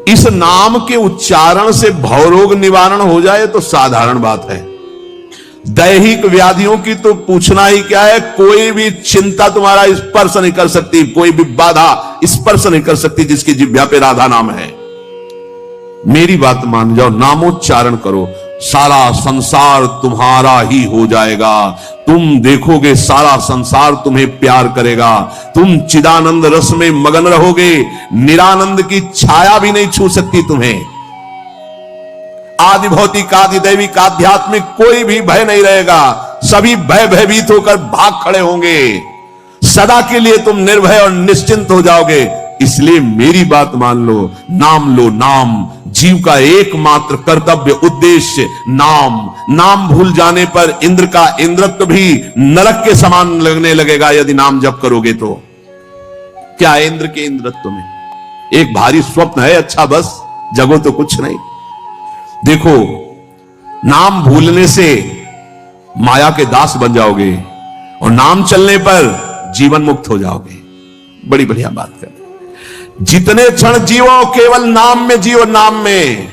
इस नाम के उच्चारण से भवरोग निवारण हो जाए तो साधारण बात है। दैहिक व्याधियों की तो पूछना ही क्या है। कोई भी चिंता तुम्हारा स्पर्श नहीं कर सकती, कोई भी बाधा स्पर्श नहीं कर सकती जिसकी जिह्वा पे राधा नाम है। मेरी बात मान जाओ, नामोच्चारण करो, सारा संसार तुम्हारा ही हो जाएगा। तुम देखोगे सारा संसार तुम्हें प्यार करेगा। तुम चिदानंद रस में मगन रहोगे, निरानंद की छाया भी नहीं छू सकती तुम्हें। आदि भौतिक, आदि दैविक, आध्यात्मिक कोई भी भय नहीं रहेगा। सभी भय भयभीत होकर भाग खड़े होंगे। सदा के लिए तुम निर्भय और निश्चिंत हो जाओगे। इसलिए मेरी बात मान लो, नाम लो। नाम जीव का एकमात्र कर्तव्य, उद्देश्य नाम। नाम भूल जाने पर इंद्र का इंद्रत्व भी नरक के समान लगने लगेगा यदि नाम जप करोगे तो। क्या है इंद्र के इंद्रत्व में? एक भारी स्वप्न है, अच्छा बस, जगो तो कुछ नहीं। देखो, नाम भूलने से माया के दास बन जाओगे और नाम चलने पर जीवन मुक्त हो जाओगे। बड़ी बढ़िया बात कर। जितने क्षण जीवो केवल नाम में जियो, नाम में।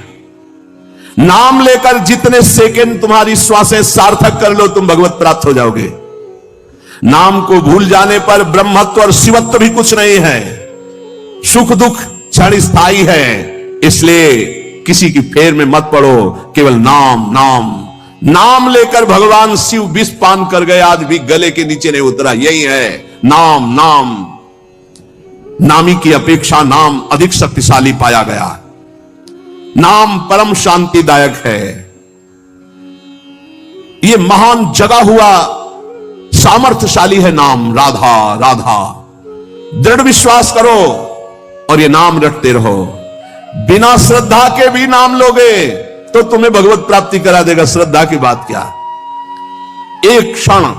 नाम लेकर जितने सेकंड तुम्हारी श्वासें सार्थक कर लो, तुम भगवत प्राप्त हो जाओगे। नाम को भूल जाने पर ब्रह्मत्व और शिवत्व भी कुछ नहीं है। सुख दुख क्षण स्थायी है। इसलिए किसी की फेर में मत पड़ो, केवल नाम नाम। नाम लेकर भगवान शिव विष पान कर गए, आज भी गले के नीचे नहीं उतरा। यही है नाम नाम। नामी की अपेक्षा नाम अधिक शक्तिशाली पाया गया। नाम परम शांतिदायक है। यह महान जगा हुआ सामर्थ्यशाली है नाम। राधा राधा, दृढ़ विश्वास करो और यह नाम रटते रहो। बिना श्रद्धा के भी नाम लोगे तो तुम्हें भगवत प्राप्ति करा देगा। श्रद्धा की बात क्या? एक क्षण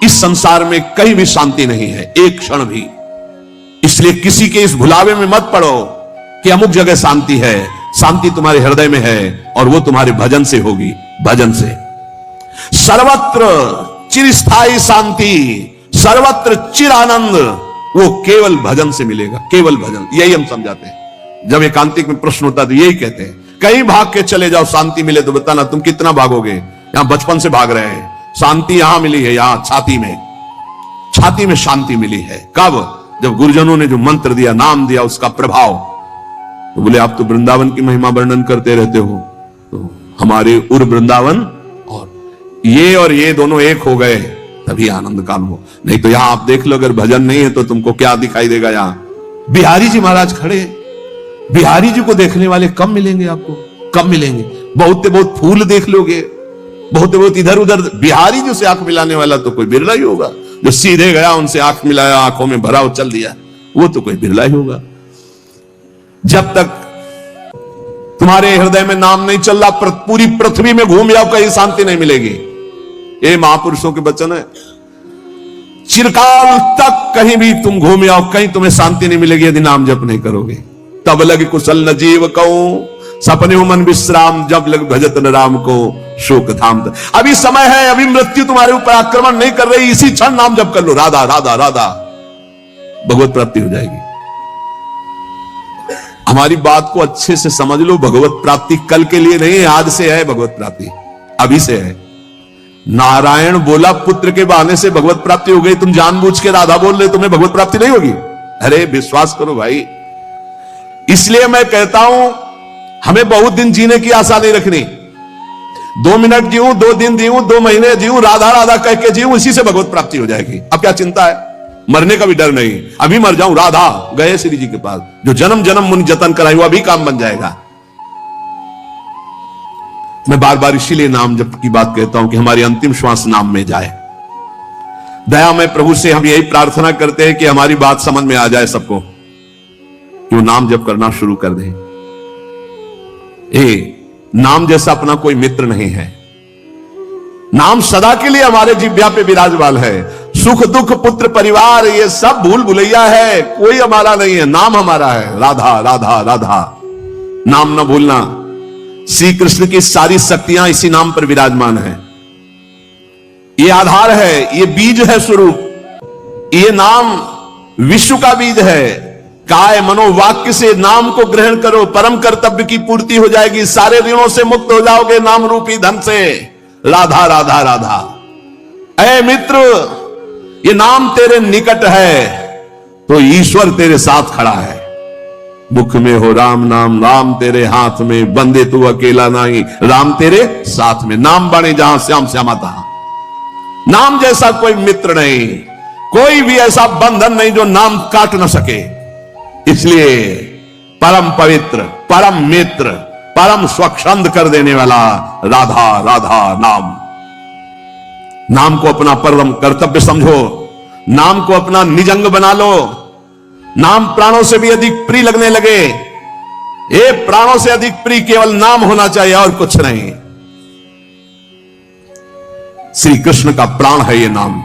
इस संसार में कहीं भी शांति नहीं है, एक क्षण भी। इसलिए किसी के इस भुलावे में मत पड़ो कि अमुक जगह शांति है। शांति तुम्हारे हृदय में है और वो तुम्हारे भजन से होगी। भजन से सर्वत्र चिरस्थायी शांति, सर्वत्र चिर आनंद, वो केवल भजन से मिलेगा। केवल भजन, यही हम समझाते हैं। जब एकांतिक में प्रश्न होता है तो यही कहते हैं, कहीं भाग के चले जाओ शांति मिले तो बताना तुम कितना भागोगे। यहां बचपन से भाग रहे हैं, शांति यहां मिली है, यहां छाती में, छाती में शांति मिली है। कब? जब गुरुजनों ने जो मंत्र दिया, नाम दिया, उसका प्रभाव। तो बोले आप तो वृंदावन की महिमा वर्णन करते रहते हो, तो हमारे उर वृंदावन और ये दोनों एक हो गए तभी आनंद काल हो। नहीं तो यहां आप देख लो, अगर भजन नहीं है तो तुमको क्या दिखाई देगा। यहां बिहारी जी महाराज खड़े, बिहारी जी को देखने वाले कम मिलेंगे आपको, कम मिलेंगे। बहुत फूल देख लोगे, बहुत इधर उधर, बिहारी जी से आंख मिलाने वाला तो कोई बिरला ही होगा। जो सीधे गया उनसे आंख मिलाया, आंखों में भरा चल दिया, वो तो कोई बिरला ही होगा। जब तक तुम्हारे हृदय में नाम नहीं चल रहा, पूरी पृथ्वी में घूम जाओ, कहीं शांति नहीं मिलेगी। ये महापुरुषों के वचन है। चिरकाल तक कहीं भी तुम घूम आओ, कहीं तुम्हें शांति नहीं मिलेगी यदि नाम जप नहीं करोगे। तब लग कुशल न जीव कहूं, सपने मन विश्राम, जब लग भजत न राम को शोक धाम। अभी समय है, अभी मृत्यु तुम्हारे ऊपर आक्रमण नहीं कर रही, इसी क्षण नाम जप कर लो, राधा राधा राधा, भगवत प्राप्ति हो जाएगी। हमारी बात को अच्छे से समझ लो, भगवत प्राप्ति कल के लिए नहीं है, आज से है भगवत प्राप्ति, अभी से है। नारायण बोला पुत्र के बहाने से भगवत प्राप्ति हो गई, तुम जानबूझ के राधा बोल रहे, तुम्हें भगवत प्राप्ति नहीं होगी? अरे विश्वास करो भाई। इसलिए मैं कहता हूं, हमें बहुत दिन जीने की आशा नहीं रखनी। 2 मिनट जीऊं, 2 दिन जीऊं, 2 महीने जीऊं, राधा राधा कह के जीऊं, इसी से भगवत प्राप्ति हो जाएगी। अब क्या चिंता है? मरने का भी डर नहीं। अभी मर जाऊं, राधा गए श्री जी के पास, जो जन्म जन्म मुनि जतन कराई हुआ भी काम बन जाएगा। मैं बार बार इसीलिए नाम जप की बात कहता हूं कि हमारी अंतिम श्वास नाम में जाए। दया में प्रभु से हम यही प्रार्थना करते हैं कि हमारी बात समझ में आ जाए सबको, कि वो नाम जप करना शुरू कर दे। नाम जैसा अपना कोई मित्र नहीं है। नाम सदा के लिए हमारे जिह्वा पे विराजमान है। सुख दुख पुत्र परिवार ये सब भूल भुलैया है, कोई हमारा नहीं है, नाम हमारा है। राधा राधा राधा, नाम न भूलना। श्री कृष्ण की सारी शक्तियां इसी नाम पर विराजमान है। ये आधार है, ये बीज है, स्वरूप। ये नाम विश्व का बीज है। काय मनोवाक्य से नाम को ग्रहण करो, परम कर्तव्य की पूर्ति हो जाएगी, सारे ऋणों से मुक्त हो जाओगे नाम रूपी धन से। राधा राधा राधा। ऐ मित्र, ये नाम तेरे निकट है तो ईश्वर तेरे साथ खड़ा है। मुख में हो राम नाम, राम तेरे हाथ में, बंदे तू अकेला नहीं, राम तेरे साथ में। नाम बने जहां श्याम श्यामा तहां। नाम जैसा कोई मित्र नहीं, कोई भी ऐसा बंधन नहीं जो नाम काट न सके। इसलिए परम पवित्र, परम मित्र, परम स्वच्छंद कर देने वाला राधा राधा नाम। नाम को अपना परम कर्तव्य समझो, नाम को अपना निजंग बना लो। नाम प्राणों से भी अधिक प्रिय लगने लगे। ये प्राणों से अधिक प्रिय केवल नाम होना चाहिए और कुछ नहीं। श्री कृष्ण का प्राण है ये नाम।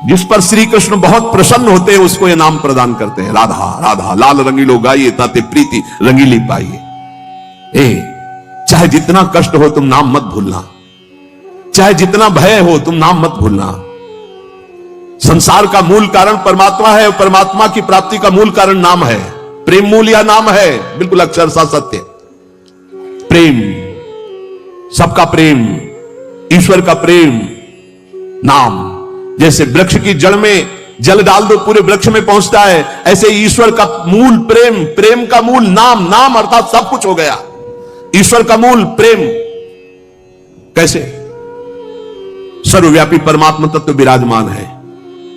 जिस पर श्री कृष्ण बहुत प्रसन्न होते हैं उसको ये नाम प्रदान करते हैं। राधा राधा लाल रंगीलो गाइए ताते प्रीति रंगीली पाइए। चाहे जितना कष्ट हो तुम नाम मत भूलना, चाहे जितना भय हो तुम नाम मत भूलना। संसार का मूल कारण परमात्मा है और परमात्मा की प्राप्ति का मूल कारण नाम है। प्रेम मूल या नाम है, बिल्कुल अक्षरशः सत्य। प्रेम, सबका प्रेम, ईश्वर का प्रेम नाम। जैसे वृक्ष की जड़ में जल डाल दो पूरे वृक्ष में पहुंचता है, ऐसे ईश्वर का मूल प्रेम, प्रेम का मूल नाम। नाम अर्थात सब कुछ हो गया। ईश्वर का मूल प्रेम। कैसे? सर्वव्यापी परमात्मा तत्व विराजमान है।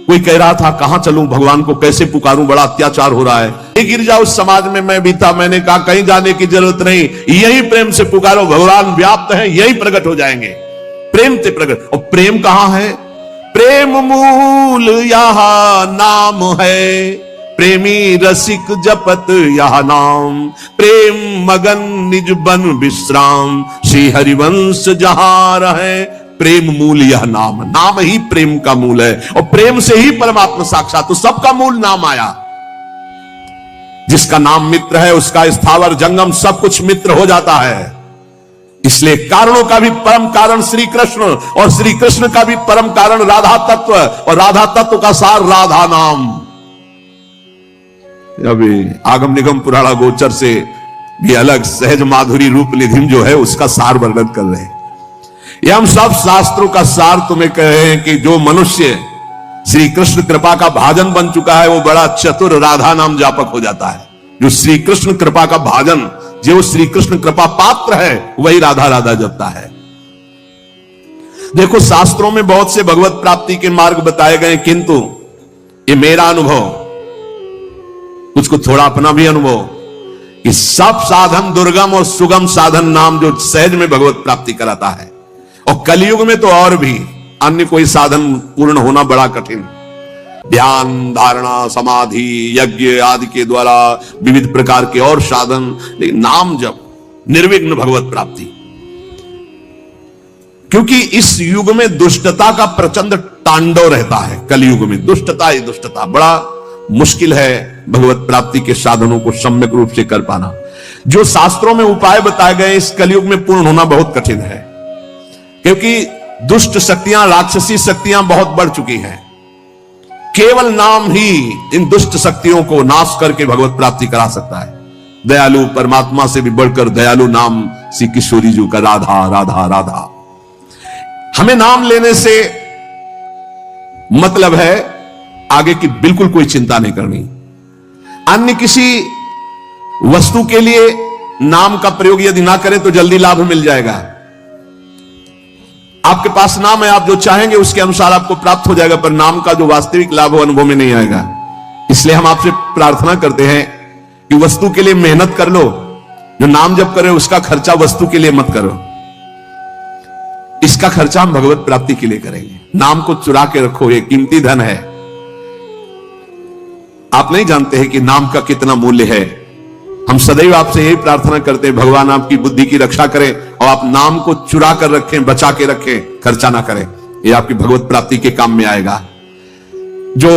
कोई कह रहा था कहां चलूं, भगवान को कैसे पुकारूं, बड़ा अत्याचार हो रहा है। गिर जाओ उस समाज में मैं भी था, मैंने कहा कहीं जाने की जरूरत नहीं, यही प्रेम से पुकारो, भगवान व्याप्त है, यही प्रकट हो जाएंगे। प्रेम से प्रकट। और प्रेम कहां है? प्रेम मूल यह नाम है, प्रेमी रसिक जपत यह नाम। प्रेम मगन निज बन विश्राम, श्री हरिवंश जहां रहे। प्रेम मूल यह नाम, नाम ही प्रेम का मूल है और प्रेम से ही परमात्मा साक्षात। तो सबका मूल नाम आया। जिसका नाम मित्र है उसका स्थावर जंगम सब कुछ मित्र हो जाता है। इसलिए कारणों का भी परम कारण श्री कृष्ण और श्री कृष्ण का भी परम कारण राधा तत्व और राधा तत्व का सार राधा नाम। अभी आगम निगम पुराणा गोचर से भी अलग सहज माधुरी रूप निधि जो है उसका सार वर्णन कर रहे हैं। ये हम सब शास्त्रों का सार तुम्हें कहे हैं कि जो मनुष्य श्री कृष्ण कृपा का भाजन बन चुका है वो बड़ा चतुर राधा नाम जापक हो जाता है। जो श्री कृष्ण कृपा का भाजन, जो श्री कृष्ण कृपा पात्र है वही राधा राधा जपता है। देखो शास्त्रों में बहुत से भगवत प्राप्ति के मार्ग बताए गए, किंतु ये मेरा अनुभव, कुछ को थोड़ा अपना भी अनुभव, कि सब साधन दुर्गम और सुगम साधन नाम जो सहज में भगवत प्राप्ति कराता है। और कलयुग में तो और भी अन्य कोई साधन पूर्ण होना बड़ा कठिन। ध्यान, धारणा, समाधि, यज्ञ आदि के द्वारा विविध प्रकार के और साधन, लेकिन नाम जप, निर्विघ्न भगवत प्राप्ति। क्योंकि इस युग में दुष्टता का प्रचंड तांडव रहता है। कलयुग में दुष्टता ही दुष्टता, बड़ा मुश्किल है भगवत प्राप्ति के साधनों को सम्यक रूप से कर पाना। जो शास्त्रों में उपाय बताए गए इस कलयुग में पूर्ण होना बहुत कठिन है, क्योंकि दुष्ट शक्तियां, राक्षसी शक्तियां बहुत बढ़ चुकी हैं। केवल नाम ही इन दुष्ट शक्तियों को नाश करके भगवत प्राप्ति करा सकता है। दयालु परमात्मा से भी बढ़कर दयालु नाम श्री किशोरी जी का राधा राधा राधा। हमें नाम लेने से मतलब है आगे की बिल्कुल कोई चिंता नहीं करनी। अन्य किसी वस्तु के लिए नाम का प्रयोग यदि ना करें तो जल्दी लाभ मिल जाएगा। आपके पास नाम है, आप जो चाहेंगे उसके अनुसार आपको प्राप्त हो जाएगा, पर नाम का जो वास्तविक लाभ हो अनुभव में नहीं आएगा। इसलिए हम आपसे प्रार्थना करते हैं कि वस्तु के लिए मेहनत कर लो, जो नाम जप करे उसका खर्चा वस्तु के लिए मत करो। इसका खर्चा हम भगवत प्राप्ति के लिए करेंगे। नाम को चुरा के रखो, ये कीमती धन है। आप नहीं जानते हैं कि नाम का कितना मूल्य है। हम सदैव आपसे यही प्रार्थना करते हैं भगवान आपकी बुद्धि की रक्षा करें और आप नाम को चुरा कर रखें, बचा के रखें, खर्चा ना करें। ये आपकी भगवत प्राप्ति के काम में आएगा। जो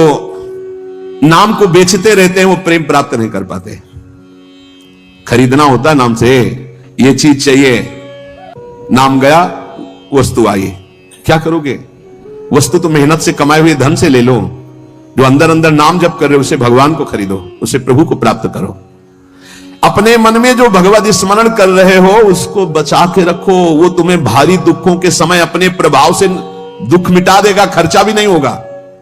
नाम को बेचते रहते हैं वो प्रेम प्राप्त नहीं कर पाते। खरीदना होता है नाम से, ये चीज चाहिए, नाम गया वस्तु आई, क्या करोगे? वस्तु तो मेहनत से कमाए हुए धन से ले लो, जो अंदर अंदर नाम जप कर रहे हो, उसे भगवान को खरीदो, उसे प्रभु को प्राप्त करो। अपने मन में जो भगवत स्मरण कर रहे हो उसको बचा के रखो। वो तुम्हें भारी दुखों के समय अपने प्रभाव से दुख मिटा देगा, खर्चा भी नहीं होगा।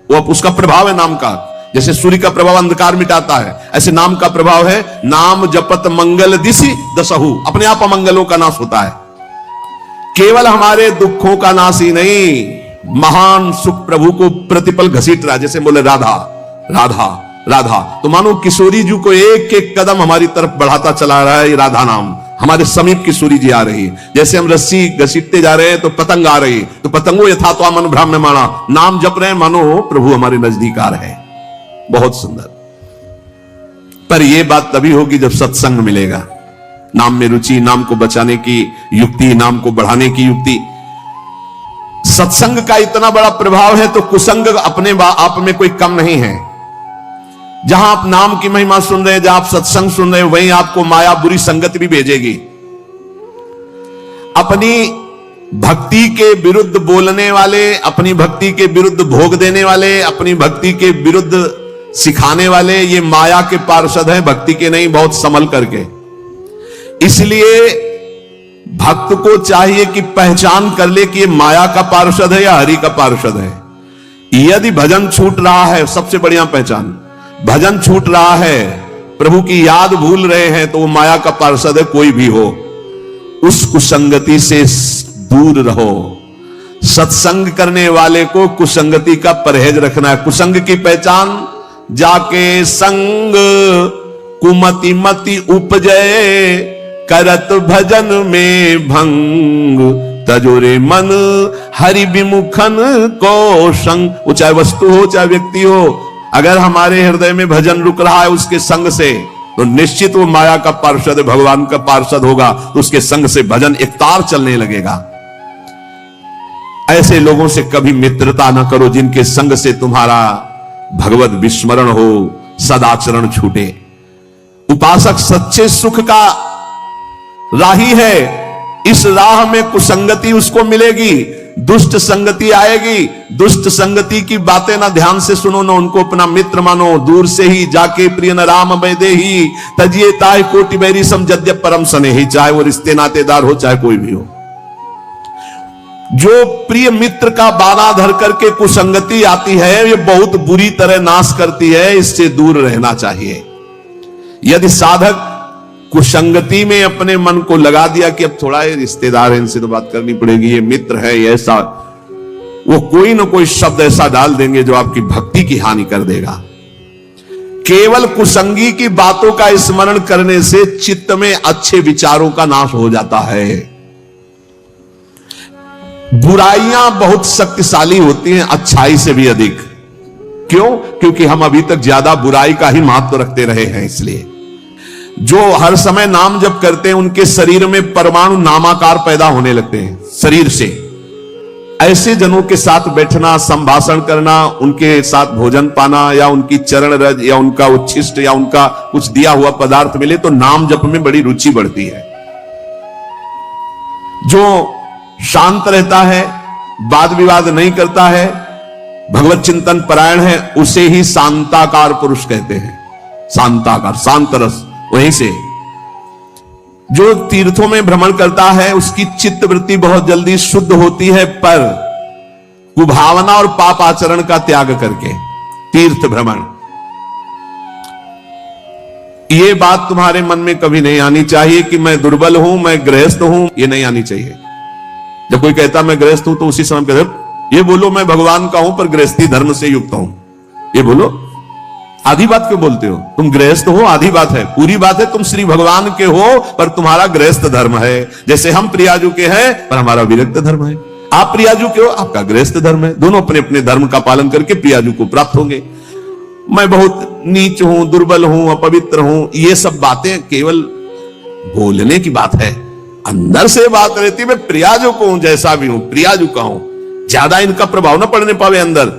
वो अब उसका प्रभाव है नाम का। जैसे सूर्य का प्रभाव अंधकार मिटाता है, ऐसे नाम का प्रभाव है। नाम जपत मंगल दिशि दसहु, अपने आप अमंगलों का नाश होता है। केवल हमारे दुखों का नाश ही नहीं, महान सुख प्रभु को प्रतिपल घसीट रहा है। जैसे बोले राधा राधा राधा, तो मानो किशोरी जी को एक एक कदम हमारी तरफ बढ़ाता चला रहा है। ये राधा नाम हमारे समीप किशोरी जी आ रही है। जैसे हम रस्सी घसीटते जा रहे हैं तो पतंग आ रही, तो पतंगो यथा तो मन भ्राम में माना, नाम जप रहे हैं मानो प्रभु हमारे नजदीक आ रहे हैं। बहुत सुंदर। पर यह बात तभी होगी जब सत्संग मिलेगा। नाम में रुचि, नाम को बचाने की युक्ति, नाम को बढ़ाने की युक्ति। सत्संग का इतना बड़ा प्रभाव है तो कुसंग अपने आप में कोई कम नहीं है। जहां आप नाम की महिमा सुन रहे हैं, जहां आप सत्संग सुन रहे हैं, वहीं आपको माया बुरी संगत भी भेजेगी। अपनी भक्ति के विरुद्ध बोलने वाले, अपनी भक्ति के विरुद्ध भोग देने वाले, अपनी भक्ति के विरुद्ध सिखाने वाले, ये माया के पार्षद हैं, भक्ति के नहीं। बहुत संभल करके। इसलिए भक्त को चाहिए कि पहचान कर ले कि ये माया का पार्षद है या हरि का पार्षद है। यदि भजन छूट रहा है, सबसे बढ़िया पहचान, भजन छूट रहा है, प्रभु की याद भूल रहे हैं, तो वो माया का पार्षद है। कोई भी हो, उस कुसंगति से दूर रहो। सत्संग करने वाले को कुसंगति का परहेज रखना है। कुसंग की पहचान, जाके संग कुमति मति उपजय, करत भजन में भंग, तजोरे मन हरि विमुखन को संग। वो चाहे वस्तु हो चाहे व्यक्ति हो, अगर हमारे हृदय में भजन रुक रहा है उसके संग से, तो निश्चित वो माया का पार्षद, भगवान का पार्षद होगा। तो उसके संग से भजन एक तार चलने लगेगा। ऐसे लोगों से कभी मित्रता ना करो जिनके संग से तुम्हारा भगवत विस्मरण हो, सदाचरण छूटे। उपासक सच्चे सुख का राही है। इस राह में कुसंगति उसको मिलेगी, दुष्ट संगति आएगी। दुष्ट संगति की बातें ना ध्यान से सुनो, ना उनको अपना मित्र मानो। दूर से ही जाके प्रिय न राम बैदे ही, तजिए ताय कोटि बैरी सम जद्य परम सने ही। चाहे वो रिश्ते नातेदार हो, चाहे कोई भी हो। जो प्रिय मित्र का बाना धर करके कुसंगति आती है, ये बहुत बुरी तरह नाश करती है। इससे दूर रहना चाहिए। यदि साधक कुसंगति में अपने मन को लगा दिया कि अब थोड़ा ये रिश्तेदार है, इनसे तो बात करनी पड़ेगी, ये मित्र है, ये ऐसा, वो कोई ना कोई शब्द ऐसा डाल देंगे जो आपकी भक्ति की हानि कर देगा। केवल कुसंगी की बातों का स्मरण करने से चित्त में अच्छे विचारों का नाश हो जाता है। बुराइयां बहुत शक्तिशाली होती हैं अच्छाई से भी अधिक। क्यों? क्योंकि हम अभी तक ज्यादा बुराई का ही महत्व रखते रहे हैं। इसलिए जो हर समय नाम जप करते हैं, उनके शरीर में परमाणु नामाकार पैदा होने लगते हैं शरीर से। ऐसे जनों के साथ बैठना, संभाषण करना, उनके साथ भोजन पाना, या उनकी चरण रज या उनका उच्छिष्ट या उनका कुछ दिया हुआ पदार्थ मिले, तो नाम जप में बड़ी रुचि बढ़ती है। जो शांत रहता है, वाद विवाद नहीं करता है, भगवत चिंतन परायण है, उसे ही शांताकार पुरुष कहते हैं। शांताकार, शांत रस। वहीं से जो तीर्थों में भ्रमण करता है, उसकी चित्त वृत्ति बहुत जल्दी शुद्ध होती है, पर कुभावना और पाप आचरण का त्याग करके तीर्थ भ्रमण। यह बात तुम्हारे मन में कभी नहीं आनी चाहिए कि मैं दुर्बल हूं, मैं गृहस्थ हूं। यह नहीं आनी चाहिए। जब कोई कहता मैं गृहस्थ हूं, तो उसी समय कहते ये बोलो मैं भगवान का हूं पर गृहस्थी धर्म से युक्त हूं। ये बोलो। आधी बात क्यों बोलते हो? तुम गृहस्थ हो, आधी बात है। पूरी बात है तुम श्री भगवान के हो, पर तुम्हारा गृहस्थ धर्म है। जैसे हम प्रियाजू के हैं, पर हमारा विरक्त धर्म है। आप प्रियाजू के हो, आपका गृहस्थ धर्म है। दोनों अपने अपने धर्म का पालन करके प्रियाजू को प्राप्त होंगे। मैं बहुत नीच हूं, दुर्बल हूं, अपवित्र हूं, ये सब बातें केवल बोलने की बात है। अंदर से बात रहती है मैं प्रियाजू को हूं, जैसा भी हूं प्रियाजू का हूं। ज्यादा इनका प्रभाव ना पड़ने पावे अंदर,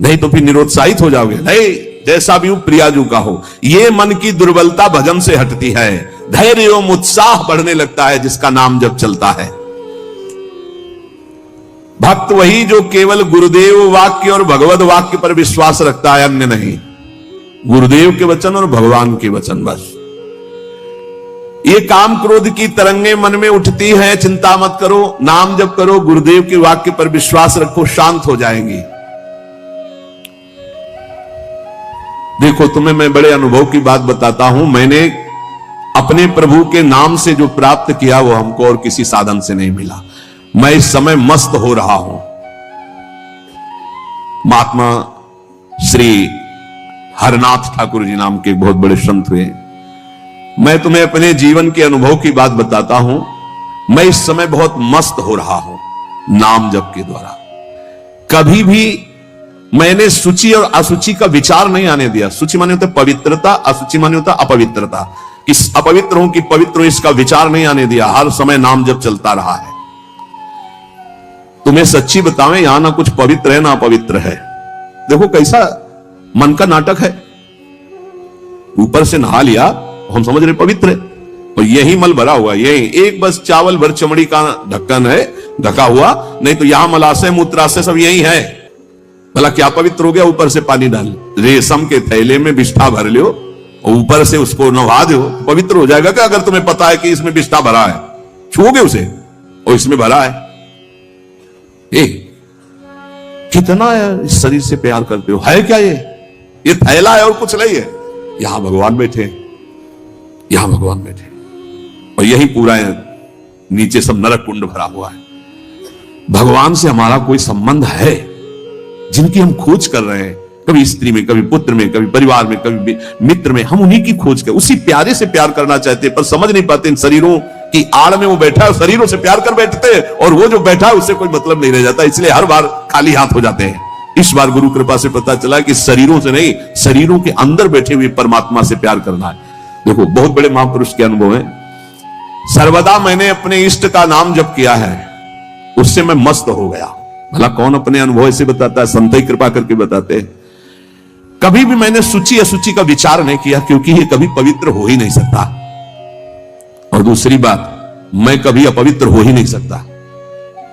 नहीं तो फिर निरुत्साहित हो जाओगे। नहीं, जैसा भी हूं प्रियाजू का हो। ये मन की दुर्बलता भजन से हटती है। धैर्य एवं उत्साह बढ़ने लगता है जिसका नाम जब चलता है। भक्त वही जो केवल गुरुदेव वाक्य और भगवत वाक्य पर विश्वास रखता है, अन्य नहीं। गुरुदेव के वचन और भगवान के वचन बस। ये काम क्रोध की तरंगे मन में उठती हैं, चिंता मत करो, नाम जप करो, गुरुदेव के वाक्य पर विश्वास रखो, शांत हो जाएंगी। देखो, तुम्हें मैं बड़े अनुभव की बात बताता हूं। मैंने अपने प्रभु के नाम से जो प्राप्त किया वो हमको और किसी साधन से नहीं मिला। मैं इस समय मस्त हो रहा हूं। महात्मा श्री हरनाथ ठाकुर जी नाम के बहुत बड़े संत हुए। मैं तुम्हें अपने जीवन के अनुभव की बात बताता हूं। मैं इस समय बहुत मस्त हो रहा हूं नाम जप के द्वारा। कभी भी मैंने सूचि और असुचि का विचार नहीं आने दिया। सूचि माने होता पवित्रता, असुचि माने होता अपवित्रता। किस अपवित्र हूं कि पवित्र हूं, इसका विचार नहीं आने दिया। हर समय नाम जप चलता रहा है। तुम्हें सच्ची बतावें, यहां ना कुछ पवित्र है ना अपवित्र है। देखो कैसा मन का नाटक है। ऊपर से नहा लिया, हम समझ रहे पवित्र है, और यही मल भरा हुआ, यही एक बस चावल भर चमड़ी का ढक्कन है ढका हुआ, नहीं तो यहां मलाशय मूत्राशय सब यही है। भला क्या पवित्र हो गया? ऊपर से पानी डाल, रेशम के थैले में बिष्ठा भर लियो और ऊपर से उसको नहा दो, पवित्र हो जाएगा क्या? अगर तुम्हें पता है कि इसमें बिष्ठा भरा है, छूओगे उसे और इसमें भरा है। कितना इस शरीर से प्यार करते हो, है क्या ये थैला है और कुछ नहीं है। यहां भगवान बैठे, यहां भगवान बैठे, और यही पूरा है, नीचे सब नरक कुंड भरा हुआ है। भगवान से हमारा कोई संबंध है जिनकी हम खोज कर रहे हैं, कभी स्त्री में, कभी पुत्र में, कभी परिवार में, कभी मित्र में। हम उन्हीं की खोज कर, उसी प्यारे से प्यार करना चाहते हैं, पर समझ नहीं पाते इन शरीरों की आड़ में वो बैठा है, शरीरों से प्यार कर बैठते हैं, और वो जो बैठा है उससे कोई मतलब नहीं रह जाता, इसलिए हर बार खाली हाथ हो जाते हैं। इस बार गुरु कृपा से पता चला कि शरीरों से नहीं, शरीरों के अंदर बैठे हुए परमात्मा से प्यार करना है। देखो, बहुत बड़े महापुरुष के अनुभव हैं। सर्वदा मैंने अपने इष्ट का नाम जप किया है, उससे मैं मस्त हो गया। भला कौन अपने अनुभव ऐसे बताता है? संत ही कृपा करके बताते हैं। कभी भी मैंने सूची असुचि का विचार नहीं किया, क्योंकि ये कभी पवित्र हो ही नहीं सकता। और दूसरी बात, मैं कभी अपवित्र हो ही नहीं सकता।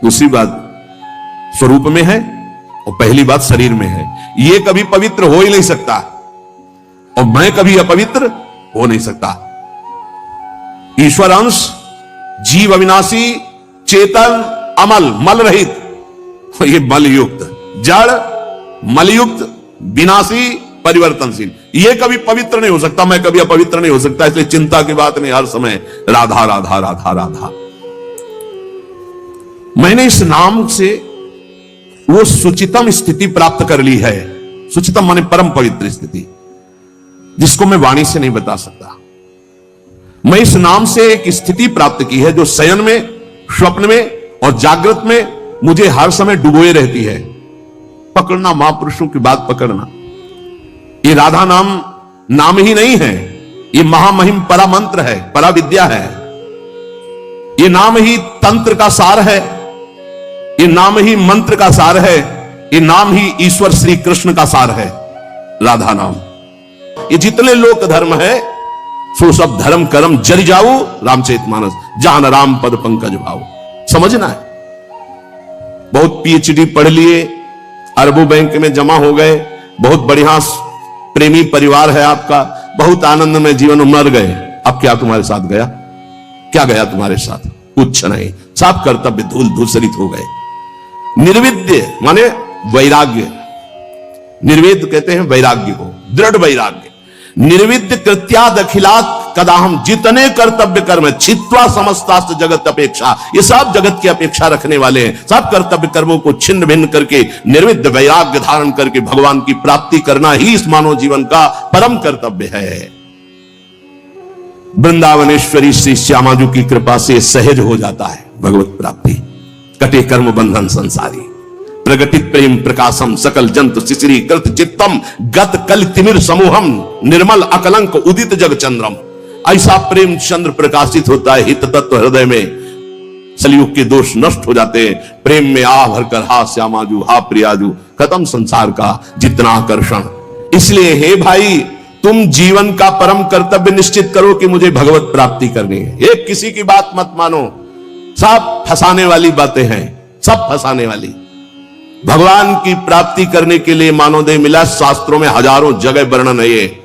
दूसरी बात स्वरूप में है, और पहली बात शरीर में है। ये कभी पवित्र हो ही नहीं सकता, और मैं कभी अपवित्र हो नहीं सकता। ईश्वर अंश, जीव अविनाशी, चेतन, अमल, मल रहित, ये मलयुक्त, जड़, मलयुक्त, विनाशी, परिवर्तनशील, ये कभी पवित्र नहीं हो सकता। मैं कभी अपवित्र नहीं हो सकता। इसलिए चिंता की बात नहीं, हर समय राधा राधा राधा राधा। मैंने इस नाम से वो सुचितम स्थिति प्राप्त कर ली है। सुचितम माने परम पवित्र स्थिति, जिसको मैं वाणी से नहीं बता सकता। मैं इस नाम से एक स्थिति प्राप्त की है जो शयन में, स्वप्न में और जागृत में मुझे हर समय डुबोए रहती है। पकड़ना, महापुरुषों की बात पकड़ना। ये राधा नाम ही नहीं है, ये महामहिम परा मंत्र है, परा विद्या है। ये नाम ही तंत्र का सार है, ये नाम ही मंत्र का सार है, ये नाम ही ईश्वर श्री कृष्ण का सार है, राधा नाम। ये जितने लोक धर्म है, सो सब धर्म कर्म जरि जाओ रामचरितमानस, जान राम पद पंकज भाव। समझना है। बहुत पीएचडी पढ़ लिए, अरबों बैंक में जमा हो गए, बहुत बढ़िया प्रेमी परिवार है आपका, बहुत आनंद में जीवन मर गए। अब क्या तुम्हारे साथ गया? क्या गया तुम्हारे साथ? कुछ नहीं। सब कर्तव्य धूल धूसरित हो गए। निर्विद्य माने वैराग्य, निर्वेद कहते हैं वैराग्य को, दृढ़ वैराग्य। निर्विद्य कृत्याद अखिलात कदाहम, जितने कर्तव्य कर्म छित्वा समस्तास्त जगत अपेक्षा, ये सब जगत की अपेक्षा रखने वाले हैं। सब कर्तव्य कर्मों को छिन्न भिन्न करके निर्विद्य वैराग्य धारण करके भगवान की प्राप्ति करना ही इस मानव जीवन का परम कर्तव्य है। वृंदावनेश्वरी श्री श्यामाजू की कृपा से सहज हो जाता है भगवत प्राप्ति। कटे कर्म बंधन संसारी, प्रगटित प्रेम प्रकाशम, सकल जंतु शिशिरी कृत चित्तम, गत कल तिमिर समूहम, निर्मल अकलंक उदित जग चंद्रम। ऐसा प्रेम चंद्र प्रकाशित होता है हित तत्व हृदय में। सलयुग के दोष नष्ट हो जाते हैं। प्रेम में आ भरकर हा श्यामाजू, हा प्रियाजू, खत्म संसार का जितना आकर्षण। इसलिए हे भाई, तुम जीवन का परम कर्तव्य निश्चित करो कि मुझे भगवत प्राप्ति करनी है। एक किसी की बात मत मानो, सब फंसाने वाली बातें हैं, सब फंसाने वाली। भगवान की प्राप्ति करने के लिए मानवदेह मिला। शास्त्रों में हजारों जगह वर्णन है ये।